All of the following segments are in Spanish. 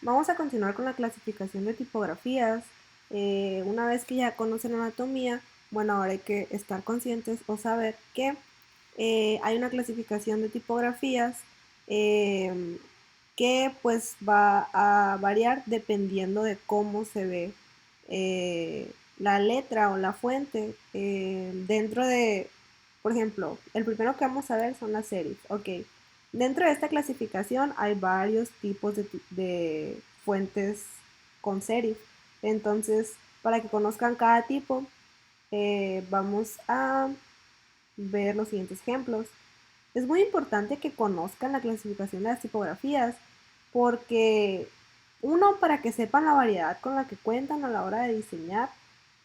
Vamos a continuar con la clasificación de tipografías. Una vez que ya conocen anatomía, bueno, ahora hay que estar conscientes o saber que hay una clasificación de tipografías que pues va a variar dependiendo de cómo se ve la letra o la fuente dentro de, por ejemplo, el primero que vamos a ver son las serif. Ok, dentro de esta clasificación hay varios tipos de fuentes con serif. Entonces, para que conozcan cada tipo, vamos a ver los siguientes ejemplos. Es muy importante que conozcan la clasificación de las tipografías porque uno, para que sepan la variedad con la que cuentan a la hora de diseñar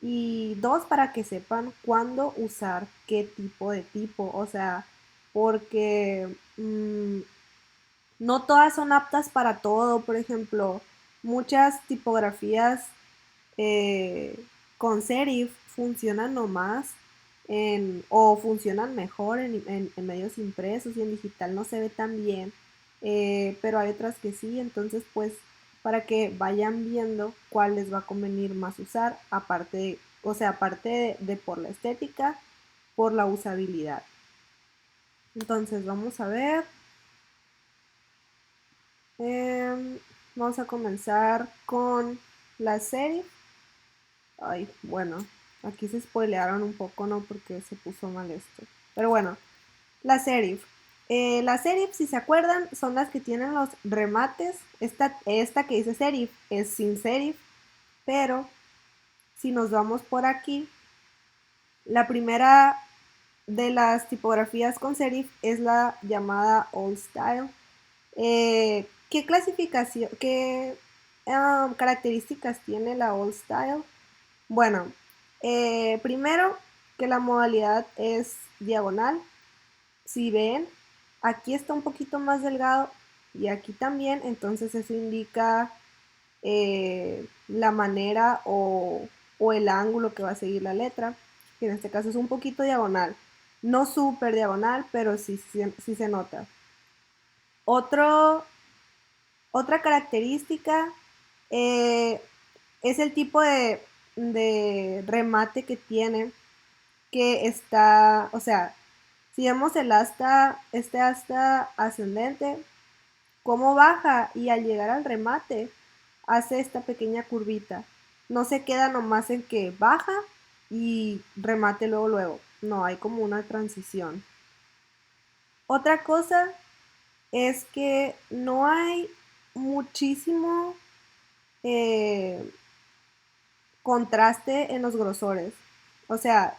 y dos, para que sepan cuándo usar qué tipo de tipo, o sea, porque no todas son aptas para todo. Por ejemplo, muchas tipografías con serif funcionan nomás o funcionan mejor en medios impresos, y en digital no se ve tan bien, pero hay otras que sí. Entonces pues para que vayan viendo cuál les va a convenir más usar, aparte, o sea, aparte de por la estética, por la usabilidad. Entonces vamos a ver. Em, Vamos a comenzar con la serie. Ay, bueno, aquí se spoilearon un poco, ¿no? Porque se puso mal esto. Pero bueno, la serif. Las serif, si se acuerdan, son las que tienen los remates. Esta que dice serif es sin serif, pero si nos vamos por aquí, la primera de las tipografías con serif es la llamada Old Style. ¿Qué clasificación, qué características tiene la Old Style? Bueno, primero que la modalidad es diagonal. Si ven, aquí está un poquito más delgado y aquí también, entonces eso indica la manera o el ángulo que va a seguir la letra, que en este caso es un poquito diagonal. No súper diagonal, pero sí se nota. Otro, Otra característica eh, es el tipo de remate que tiene, que está, o sea, si vemos el asta, este asta ascendente, cómo baja y al llegar al remate hace esta pequeña curvita. No se queda nomás en que baja y remate luego, luego. No, hay como una transición. Otra cosa es que no hay muchísimo eh, contraste en los grosores. O sea,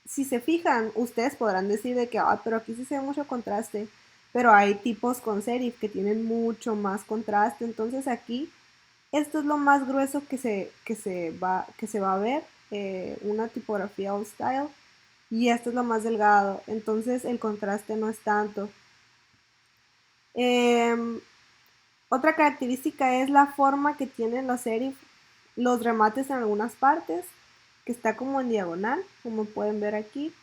si se fijan, ustedes podrán decir de que, pero aquí sí se ve mucho contraste, pero hay tipos con serif que tienen mucho más contraste. Entonces aquí, esto es lo más grueso que se va a ver, una tipografía old style, y esto es lo más delgado. Entonces el contraste no es tanto. Em, Otra característica es la forma que tienen los serif, los remates en algunas partes, que está como en diagonal, como pueden ver aquí.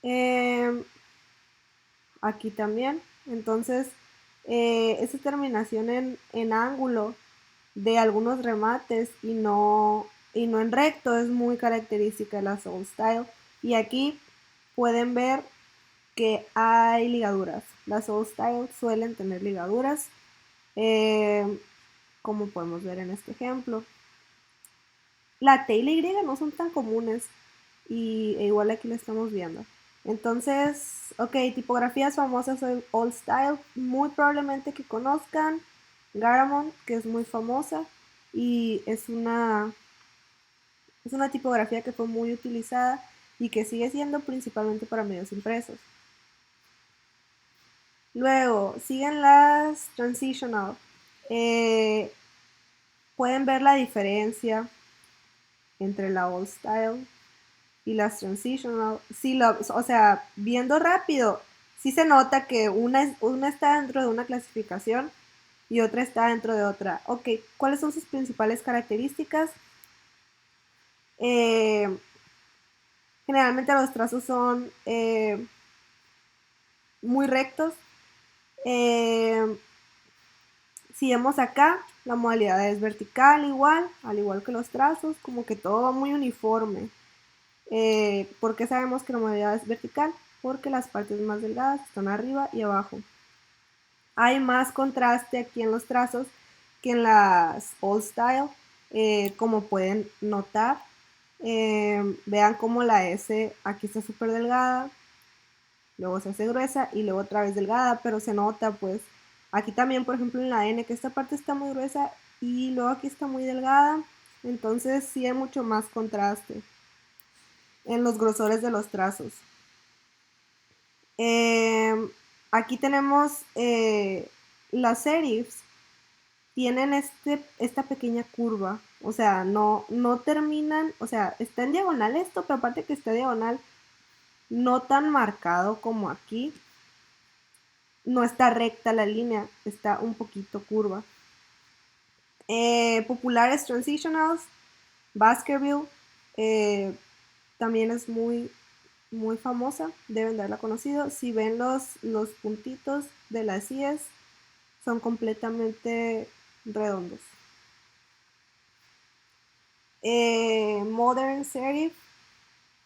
Eh, Aquí también. Entonces, esa terminación en ángulo de algunos remates y no en recto es muy característica de la Soul Style. Y aquí pueden ver que hay ligaduras. Las Soul Style suelen tener ligaduras, eh, como podemos ver en este ejemplo. La T y la Y no son tan comunes e igual aquí lo estamos viendo. Entonces, ok, tipografías famosas de Old Style, muy probablemente que conozcan Garamond, que es muy famosa y es una tipografía que fue muy utilizada y que sigue siendo principalmente para medios impresos. Luego, siguen las Transitional. Eh, Pueden ver la diferencia entre la Old Style y las transitional. Sí, o sea, viendo rápido, sí se nota que una está dentro de una clasificación y otra está dentro de otra. Ok, ¿cuáles son sus principales características? Eh, Generalmente los trazos son muy rectos. Eh, Si vemos acá, la modalidad es vertical igual, al igual que los trazos, como que todo va muy uniforme. ¿Por qué sabemos que la modalidad es vertical? Porque las partes más delgadas están arriba y abajo. Hay más contraste aquí en los trazos que en las Old Style, como pueden notar. Vean cómo la S aquí está súper delgada, luego se hace gruesa y luego otra vez delgada, pero se nota pues aquí también, por ejemplo, en la N, que esta parte está muy gruesa y luego aquí está muy delgada, entonces sí hay mucho más contraste en los grosores de los trazos. Aquí tenemos las serifs, tienen esta pequeña curva, o sea, no terminan, o sea, está en diagonal esto, pero aparte que está diagonal, no tan marcado como aquí, no está recta la línea, está un poquito curva. Populares Transitionals, Baskerville, también es muy famosa, deben de haberla conocido. Si ven los puntitos de las IES, son completamente redondos. Modern Serif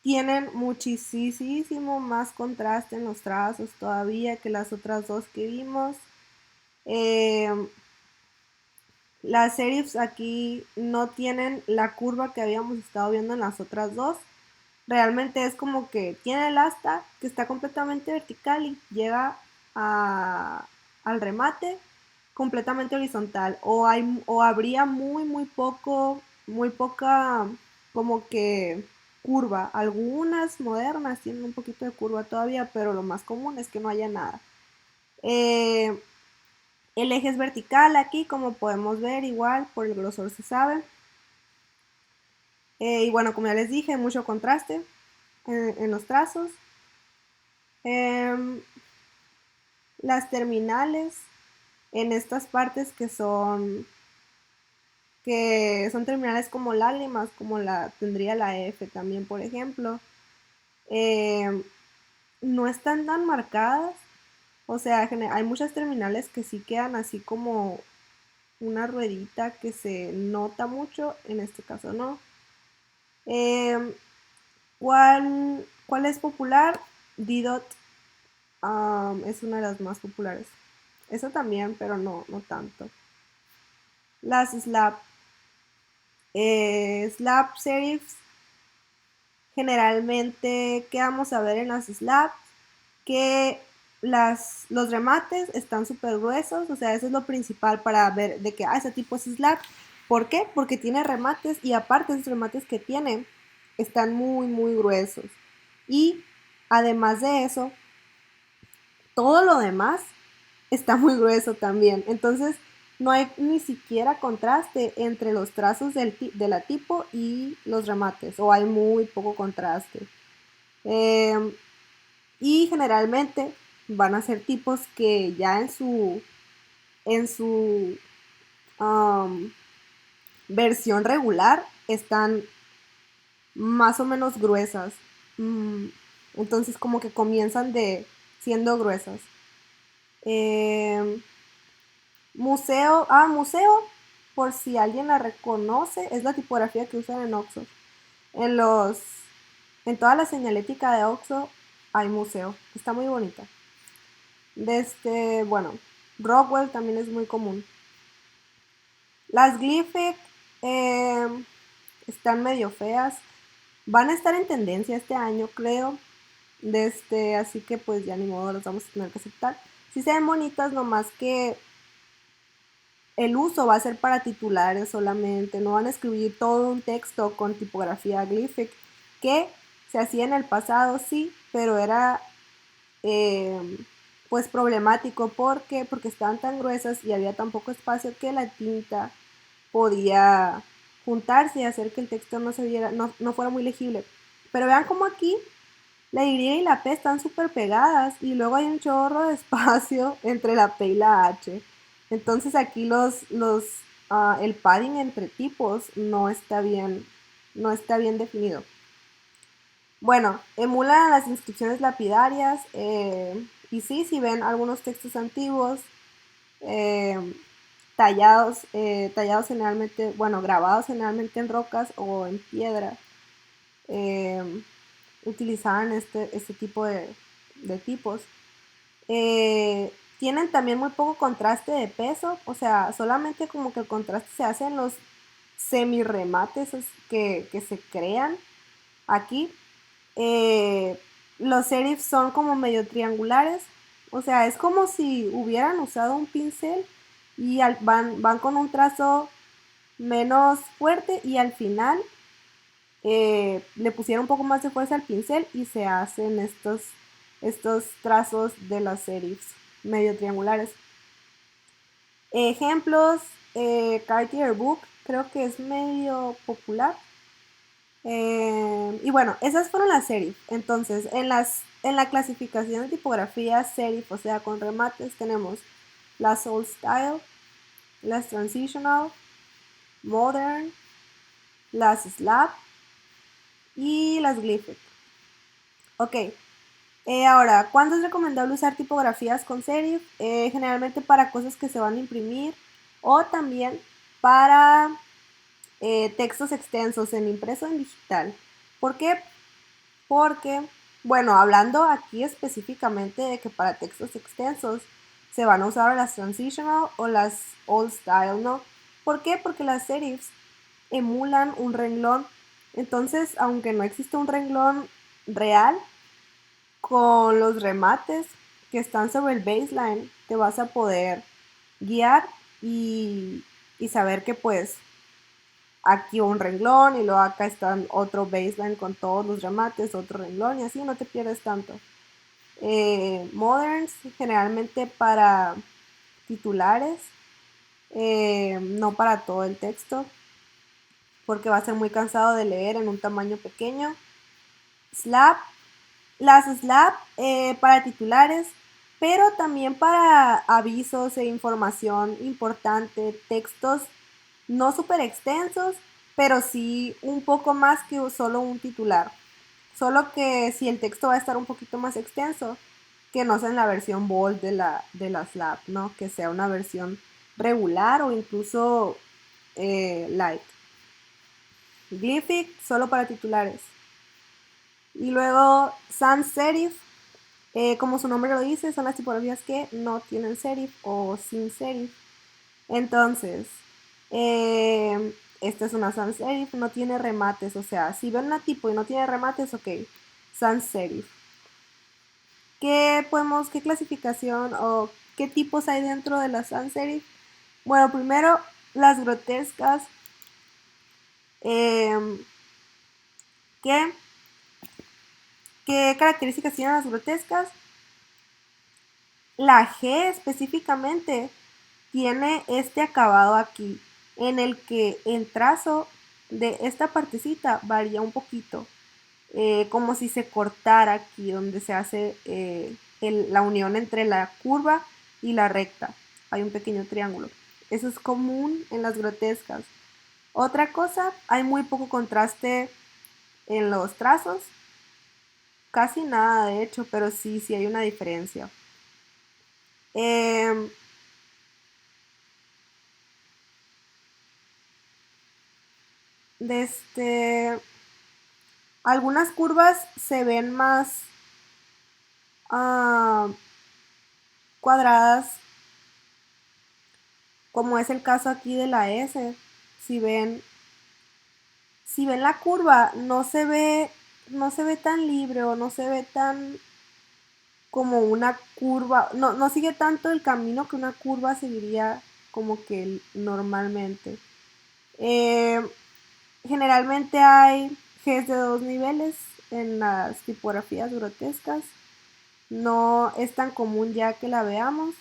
tienen muchísimo más contraste en los trazos todavía que las otras dos que vimos. Las serifs aquí no tienen la curva que habíamos estado viendo en las otras dos. Realmente es como que tiene el asta que está completamente vertical y llega al remate completamente horizontal. O habría muy poca como que curva. Algunas modernas tienen un poquito de curva todavía, pero lo más común es que no haya nada. El eje es vertical aquí, como podemos ver, igual por el grosor se sabe. Y bueno, como ya les dije, mucho contraste en los trazos. Las terminales en estas partes que son terminales como lágrimas, como la tendría la F también, por ejemplo, no están tan marcadas. O sea, hay muchas terminales que sí quedan así como una ruedita que se nota mucho, en este caso no. ¿Cuál es popular? DDOT es una de las más populares. Eso también, pero no tanto. Las slab serifs, generalmente, ¿qué vamos a ver en las slabs? Que los remates están súper gruesos, o sea, eso es lo principal para ver de que ese tipo es slab. ¿Por qué? Porque tiene remates y aparte de esos remates que tiene, están muy gruesos. Y además de eso, todo lo demás está muy grueso también. Entonces, no hay ni siquiera contraste entre los trazos de la tipo y los remates, o hay muy poco contraste. Y generalmente van a ser tipos que ya en su versión regular están más o menos gruesas. Entonces como que comienzan siendo gruesas. Museo, por si alguien la reconoce, es la tipografía que usan en Oxxo. En los, en toda la señalética de Oxxo hay museo, está muy bonita. Bueno, Rockwell también es muy común. Las Glyphic están medio feas. Van a estar en tendencia este año, creo. Así que pues ya ni modo, las vamos a tener que aceptar. Sí se ven bonitas, nomás que el uso va a ser para titulares solamente. No van a escribir todo un texto con tipografía Glyphic, que se hacía en el pasado, sí, pero era pues problemático porque estaban tan gruesas y había tan poco espacio que la tinta podía juntarse y hacer que el texto no se viera, no fuera muy legible. Pero vean como aquí la Y y la P están súper pegadas y luego hay un chorro de espacio entre la P y la H. Entonces aquí el padding entre tipos no está bien definido. Bueno, emulan las inscripciones lapidarias y sí, si ven algunos textos antiguos, eh, tallados generalmente, bueno, grabados generalmente en rocas o en piedra. eh, Utilizaban este tipo de tipos. Tienen también muy poco contraste de peso, o sea, solamente como que el contraste se hace en los semirremates que se crean aquí. Eh, los serifs son como medio triangulares, o sea, es como si hubieran usado un pincel y van con un trazo menos fuerte y al final le pusieron un poco más de fuerza al pincel y se hacen estos trazos de las serifs medio triangulares. Ejemplos, Cartier Book, creo que es medio popular. Y bueno, esas fueron las serif. Entonces, en la clasificación de tipografía serif, o sea, con remates, tenemos las old style, las transitional, modern, las slab y las glyphic. Ok, ahora, ¿cuándo es recomendable usar tipografías con serif? Generalmente para cosas que se van a imprimir o también para textos extensos en impreso o en digital. ¿Por qué? Porque, bueno, hablando aquí específicamente de que para textos extensos se van a usar las transitional o las old style, ¿no? ¿Por qué? Porque las serifs emulan un renglón. Entonces, aunque no existe un renglón real, con los remates que están sobre el baseline te vas a poder guiar y, y saber que pues aquí un renglón y luego acá está otro baseline con todos los remates, otro renglón y así no te pierdes tanto. Moderns generalmente para titulares, no para todo el texto, porque va a ser muy cansado de leer en un tamaño pequeño. Slab, las slab para titulares, pero también para avisos e información importante, textos no súper extensos, pero sí un poco más que solo un titular. Solo que si el texto va a estar un poquito más extenso, que no sea en la versión bold de la slab, ¿no? Que sea una versión regular o incluso light. Glyphic solo para titulares. Y luego sans serif, como su nombre lo dice, son las tipografías que no tienen serif o sin serif. Entonces, esta es una sans serif, no tiene remates, o sea, si ven una tipo y no tiene remates, ok, sans serif. ¿Qué clasificación o qué tipos hay dentro de la sans serif? Bueno, primero las grotescas, eh, ¿qué, ¿qué características tienen las grotescas? La G específicamente tiene este acabado aquí, en el que el trazo de esta partecita varía un poquito, como si se cortara aquí donde se hace la unión entre la curva y la recta. Hay un pequeño triángulo. Eso es común en las grotescas. Otra cosa, hay muy poco contraste en los trazos, casi nada de hecho, pero sí hay una diferencia. Eh, desde algunas curvas se ven más ah, cuadradas, como es el caso aquí de la S. Si ven, si ven la curva, no se ve tan libre o no se ve tan como una curva, no sigue tanto el camino que una curva seguiría como que normalmente. Eh, Generalmente hay Gs de dos niveles en las tipografías grotescas. No es tan común ya que la veamos.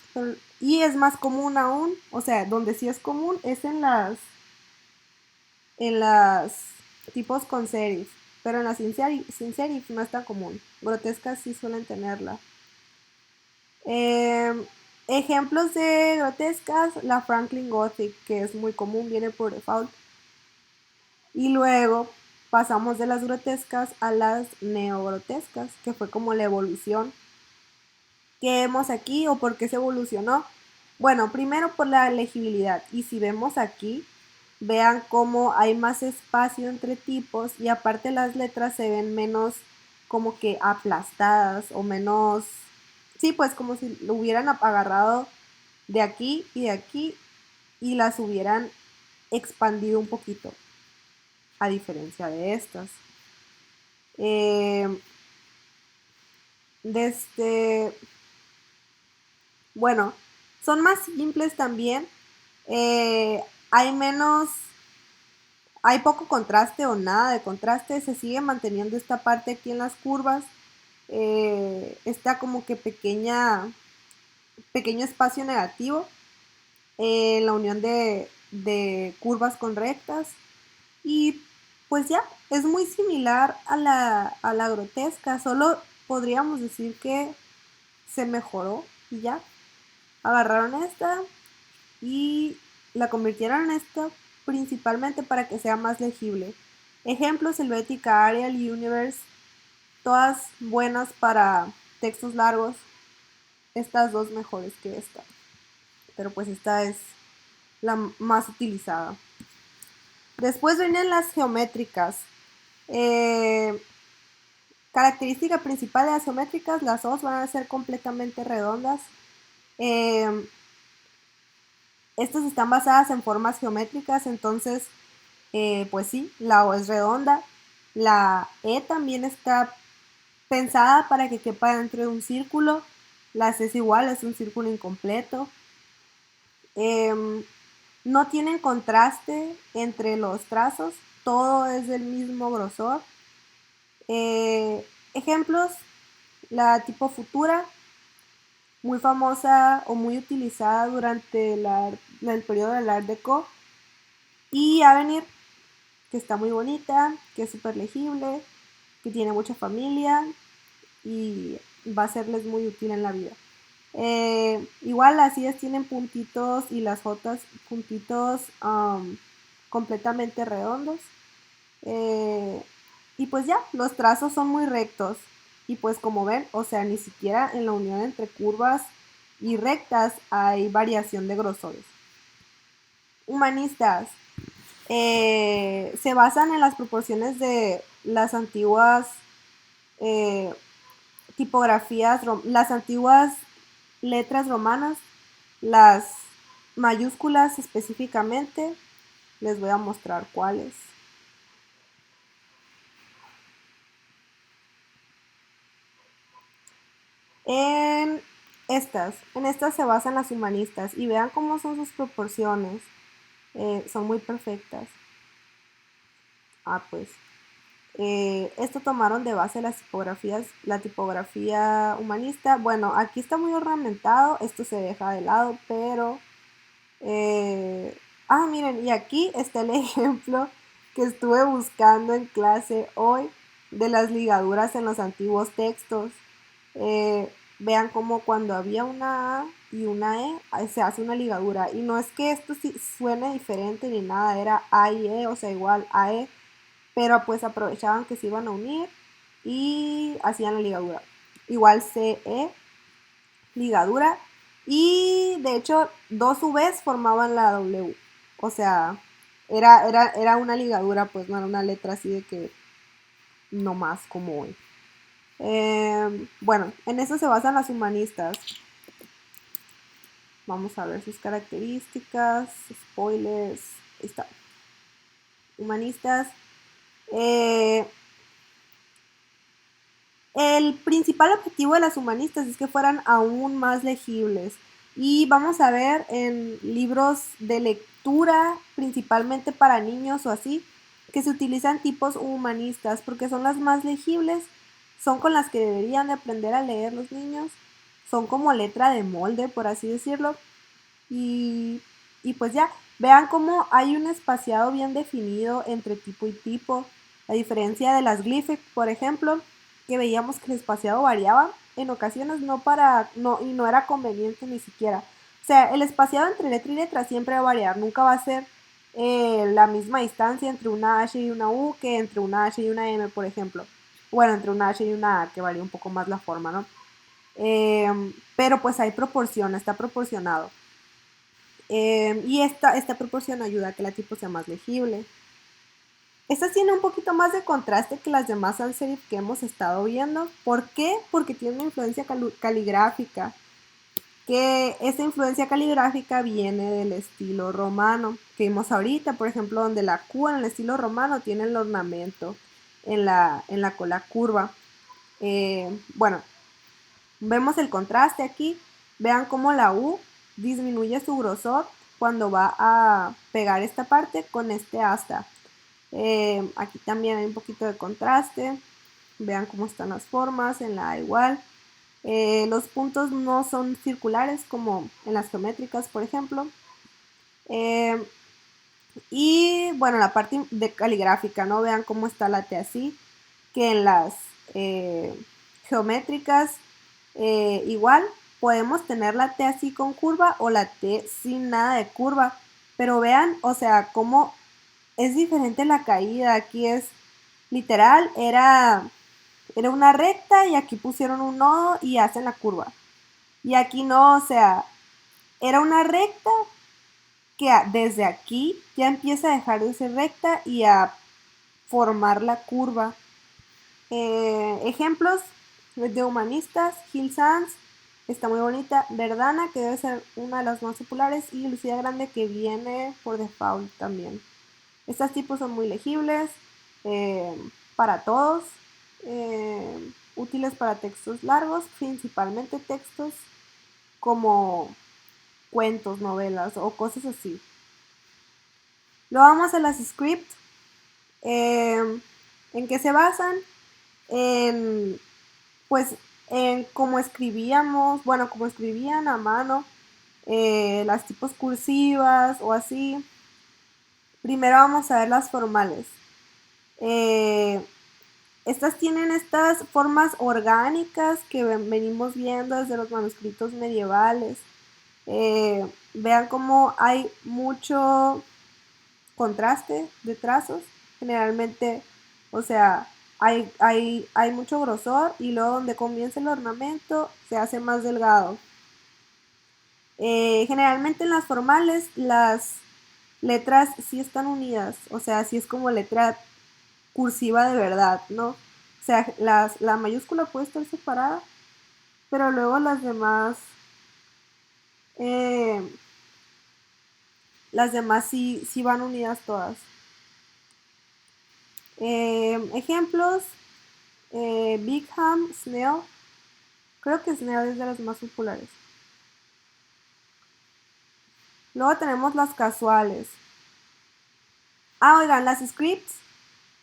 Y es más común aún, o sea, donde sí es común es en las tipos con serif. Pero en las sin serif no es tan común. Grotescas sí suelen tenerla. Eh, Ejemplos de grotescas, la Franklin Gothic, que es muy común, viene por default. Y luego pasamos de las grotescas a las neogrotescas, que fue como la evolución que vemos aquí o por qué se evolucionó. Bueno, primero por la legibilidad. Y si vemos aquí, vean cómo hay más espacio entre tipos y aparte las letras se ven menos como que aplastadas o menos, sí, pues como si lo hubieran agarrado de aquí y de aquí y las hubieran expandido un poquito, a diferencia de estas. Eh, desde, bueno, son más simples también. Hay menos, hay poco contraste o nada de contraste. Se sigue manteniendo esta parte aquí en las curvas. Está como que pequeño espacio negativo en la unión de curvas con rectas. Y pues ya, es muy similar a la grotesca. Solo podríamos decir que se mejoró y ya. Agarraron esta y la convirtieron en esta principalmente para que sea más legible. Ejemplos: Helvetica, Arial y Universe, todas buenas para textos largos. Estas dos mejores que esta, pero pues esta es la más utilizada. Después vienen las geométricas. Eh, Característica principal de las geométricas: las O's van a ser completamente redondas. Eh, Estas están basadas en formas geométricas, entonces, pues sí, la O es redonda. La E también está pensada para que quepa dentro de un círculo. La C es igual, es un círculo incompleto. No tienen contraste entre los trazos, todo es del mismo grosor. Ejemplos: la tipo Futura, muy famosa o muy utilizada durante el periodo del Art Deco. Y Avenir, que está muy bonita, que es súper legible, que tiene mucha familia y va a serles muy útil en la vida. Igual las IES tienen puntitos y las J puntitos completamente redondos. Eh, y pues ya, los trazos son muy rectos. Y pues como ven, o sea, ni siquiera en la unión entre curvas y rectas hay variación de grosores. Humanistas. Se basan en las proporciones de las antiguas eh, tipografías, las antiguas letras romanas, las mayúsculas específicamente. Les voy a mostrar cuáles. En en estas se basan las humanistas y vean cómo son sus proporciones. Son muy perfectas. Pues esto tomaron de base las tipografías, la tipografía humanista. Bueno, aquí está muy ornamentado, esto se deja de lado, pero miren, y aquí está el ejemplo que estuve buscando en clase hoy de las ligaduras en los antiguos textos. Vean cómo cuando había una A y una E se hace una ligadura. Y no es que esto sí suene diferente ni nada, era A y E, o sea, igual a E, pero pues aprovechaban que se iban a unir y hacían la ligadura. Igual CE, ligadura, y de hecho dos V's formaban la W. O sea, era una ligadura, pues no era una letra así de que no más como hoy. Bueno, en eso se basan las humanistas. Vamos a ver sus características, spoilers. Ahí está. Humanistas. Eh, El principal objetivo de las humanistas es que fueran aún más legibles. Y vamos a ver en libros de lectura, principalmente para niños o así, que se utilizan tipos humanistas porque son las más legibles, son con las que deberían de aprender a leer los niños, son como letra de molde, por así decirlo. Y, y pues ya, vean cómo hay un espaciado bien definido entre tipo y tipo, a diferencia de las Glyphic, por ejemplo, que veíamos que el espaciado variaba en ocasiones y no era conveniente ni siquiera. O sea, el espaciado entre letra y letra siempre va a variar, nunca va a ser la misma distancia entre una H y una U que entre una H y una M, por ejemplo. Bueno, entre una H y una A, que varía un poco más la forma, ¿no? Pero pues hay proporción, está proporcionado. Y esta proporción ayuda a que la tipo sea más legible. Esta tiene un poquito más de contraste que las demás sans serif que hemos estado viendo. ¿Por qué? Porque tiene una influencia caligráfica, que esa influencia caligráfica viene del estilo romano, que vimos ahorita, por ejemplo, donde la Q en el estilo romano tiene el ornamento en la cola curva. Bueno, vemos el contraste aquí. Vean cómo la U disminuye su grosor cuando va a pegar esta parte con este asta. Aquí también hay un poquito de contraste. Vean cómo están las formas en la A igual. Los puntos no son circulares como en las geométricas, por ejemplo. Y bueno, la parte de caligráfica, ¿no? Vean cómo está la T así, que en las geométricas igual podemos tener la T así con curva o la T sin nada de curva. Pero vean, o sea, cómo es diferente la caída. Aquí es literal, era una recta y aquí pusieron un nodo y hacen la curva. Y aquí no, o sea, era una recta que desde aquí ya empieza a dejar de ser recta y a formar la curva. Ejemplos de humanistas: Gil Sans, está muy bonita; Verdana, que debe ser una de las más populares; y Lucía Grande, que viene por default también. Estos tipos son muy legibles para todos, útiles para textos largos, principalmente textos como cuentos, novelas o cosas así. Luego vamos a las scripts. ¿En qué se basan? En, pues, en cómo escribíamos, bueno, como escribían a mano, las tipos cursivas o así. Primero vamos a ver las formales. Estas tienen estas formas orgánicas que venimos viendo desde los manuscritos medievales. Vean cómo hay mucho contraste de trazos. Generalmente, o sea, hay mucho grosor y luego donde comienza el ornamento se hace más delgado. Generalmente en las formales las letras sí están unidas, o sea, sí es como letra cursiva de verdad, ¿no? O sea, la mayúscula puede estar separada, pero luego eh, las demás sí van unidas todas. Ejemplos: Bigham, Snell. Creo que Snell es de las más populares. Luego tenemos las casuales. Oigan, las scripts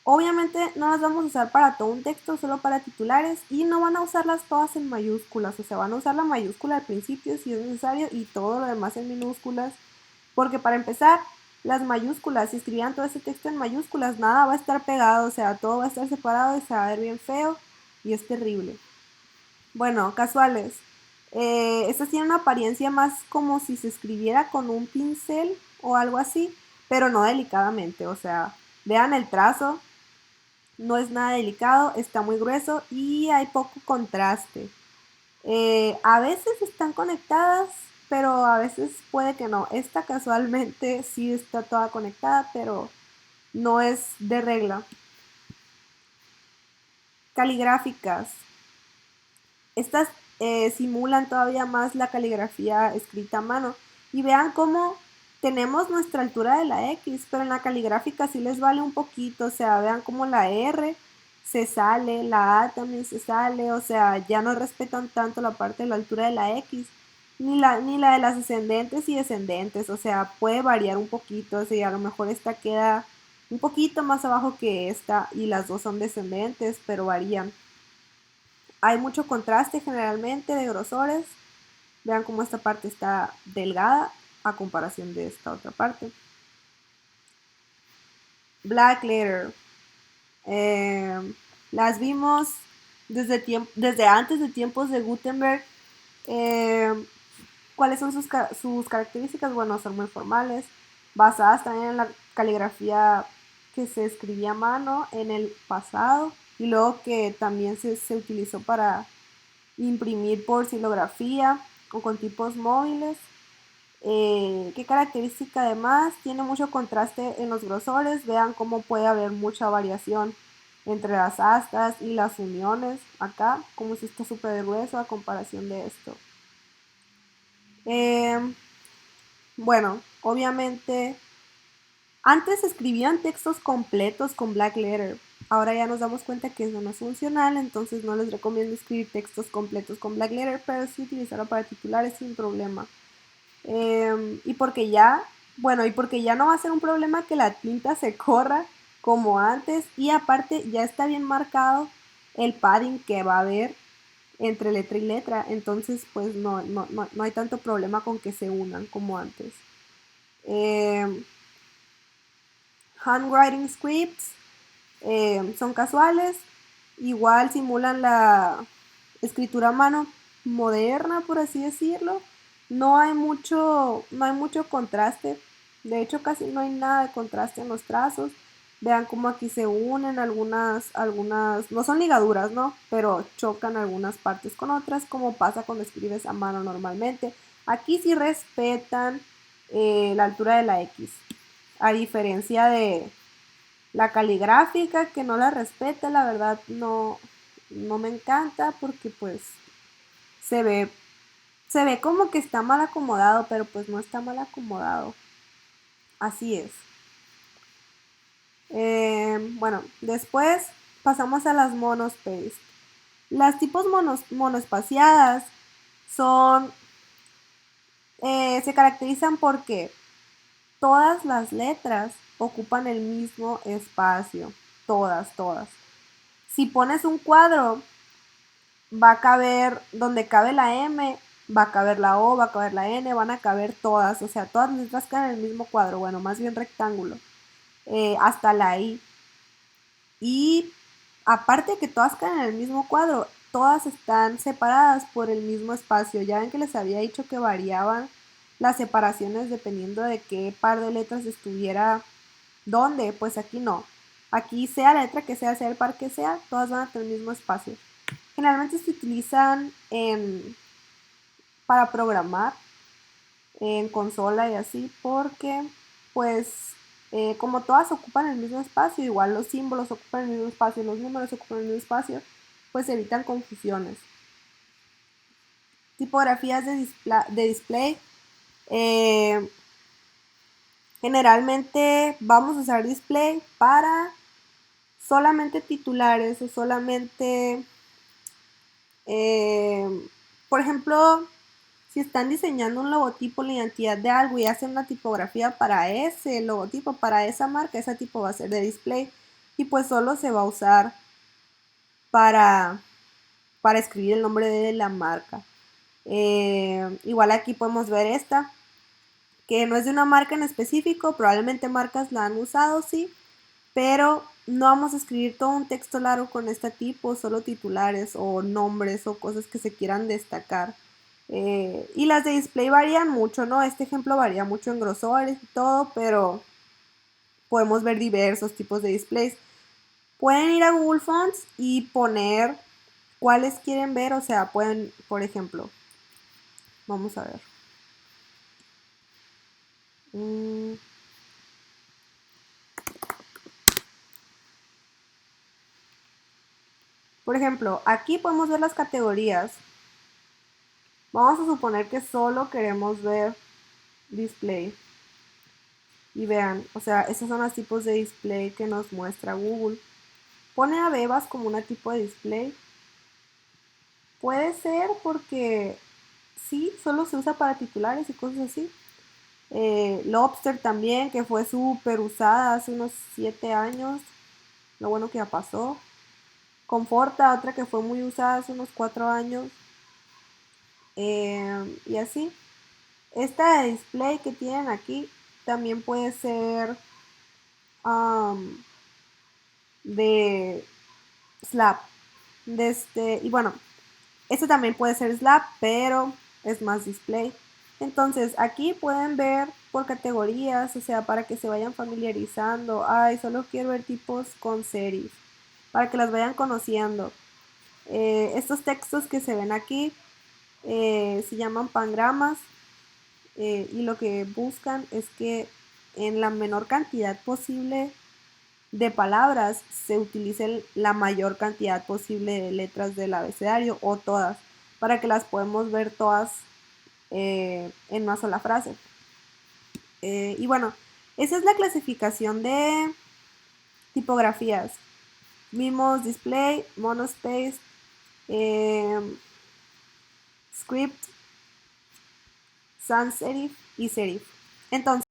obviamente no las vamos a usar para todo un texto, solo para titulares, y no van a usarlas todas en mayúsculas, o sea, van a usar la mayúscula al principio si es necesario y todo lo demás en minúsculas, porque para empezar, las mayúsculas, si escribían todo ese texto en mayúsculas, nada va a estar pegado, o sea, todo va a estar separado y se va a ver bien feo y es terrible. Bueno, casuales. Estas tienen una apariencia más como si se escribiera con un pincel o algo así, pero no delicadamente, o sea, vean el trazo, no es nada delicado, está muy grueso y hay poco contraste. A veces están conectadas, pero a veces puede que no. Esta casualmente sí está toda conectada, pero no es de regla. Caligráficas. Estas simulan todavía más la caligrafía escrita a mano. Y vean cómo tenemos nuestra altura de la X, pero en la caligráfica sí les vale un poquito. O sea, vean cómo la R se sale, la A también se sale. O sea, ya no respetan tanto la parte de la altura de la X, ni la de las ascendentes y descendentes. O sea, puede variar un poquito. O sea, a lo mejor esta queda un poquito más abajo que esta y las dos son descendentes, pero varían. Hay mucho contraste generalmente de grosores. Vean cómo esta parte está delgada a comparación de esta otra parte. Black letter. Las vimos desde antes de tiempos de Gutenberg. ¿Cuáles son sus características? Bueno, son muy formales, basadas también en la caligrafía que se escribía a mano en el pasado y luego que también se utilizó para imprimir por silografía o con tipos móviles. ¿Qué característica además? Tiene mucho contraste en los grosores. Vean cómo puede haber mucha variación entre las astas y las uniones. Acá, como si está súper grueso a comparación de esto. Bueno, obviamente, antes escribían textos completos con black letter. Ahora ya nos damos cuenta que eso no es funcional, entonces no les recomiendo escribir textos completos con black letter, pero sí utilizarlo para titulares sin problema. Y porque ya, bueno, y porque ya no va a ser un problema que la tinta se corra como antes, y aparte ya está bien marcado el padding que va a haber entre letra y letra, entonces pues no hay tanto problema con que se unan como antes. Handwriting scripts son casuales, igual simulan la escritura a mano moderna, por así decirlo. No hay mucho contraste, de hecho casi no hay nada de contraste en los trazos. Vean cómo aquí se unen algunas, no son ligaduras, ¿no? Pero chocan algunas partes con otras, como pasa cuando escribes a mano normalmente. Aquí sí respetan la altura de la X, a diferencia de la caligráfica, que no la respeta, la verdad no me encanta porque pues se ve, se ve como que está mal acomodado, pero pues no está mal acomodado. Así es. Bueno, después pasamos a las monospaced. Las tipos monoespaciadas son, se caracterizan porque todas las letras ocupan el mismo espacio. Todas. Si pones un cuadro, va a caber, donde cabe la M, va a caber la O, va a caber la N, van a caber todas, o sea, todas las letras caen en el mismo cuadro, bueno, más bien rectángulo, hasta la I. Y aparte de que todas caen en el mismo cuadro, todas están separadas por el mismo espacio. Ya ven que les había dicho que variaban las separaciones dependiendo de qué par de letras estuviera dónde, pues aquí no. Aquí sea la letra que sea el par que sea, todas van a tener el mismo espacio. Generalmente se utilizan para programar en consola y así porque pues como todas ocupan el mismo espacio, igual los símbolos ocupan el mismo espacio, los números ocupan el mismo espacio, pues evitan confusiones. Tipografías de display. eh, Generalmente vamos a usar display para solamente titulares o solamente, por ejemplo, si están diseñando un logotipo, la identidad de algo y hacen una tipografía para ese logotipo, para esa marca, ese tipo va a ser de display y pues solo se va a usar para, para escribir el nombre de la marca. Igual aquí podemos ver esta, que no es de una marca en específico, probablemente marcas la han usado, sí, pero no vamos a escribir todo un texto largo con este tipo, solo titulares o nombres o cosas que se quieran destacar. Y las de display varían mucho, ¿no? Este ejemplo varía mucho en grosores y todo, pero podemos ver diversos tipos de displays. Pueden ir a Google Fonts y poner cuáles quieren ver, o sea, pueden, por ejemplo, vamos a ver. Por ejemplo, aquí podemos ver las categorías. Vamos a suponer que solo queremos ver display. Y vean, o sea, esos son los tipos de display que nos muestra Google. Pone a Bebas como una tipo de display. Puede ser porque sí, solo se usa para titulares y cosas así. Lobster también, que fue súper usada hace unos 7 años. Lo bueno que ya pasó. Conforta, otra que fue muy usada hace unos 4 años. Y así. Esta de display que tienen aquí también puede ser de slab. Y bueno, este también puede ser slab, pero es más display. Entonces aquí pueden ver por categorías, o sea, para que se vayan familiarizando. Ay, solo quiero ver tipos con series, para que las vayan conociendo. Estos textos que se ven aquí se llaman pangramas. y lo que buscan es que en la menor cantidad posible de palabras se utilice la mayor cantidad posible de letras del abecedario o todas, para que las podamos ver todas en una sola frase. Y bueno, esa es la clasificación de tipografías. Vimos display, monospace, eh, script, sans serif y serif. Entonces,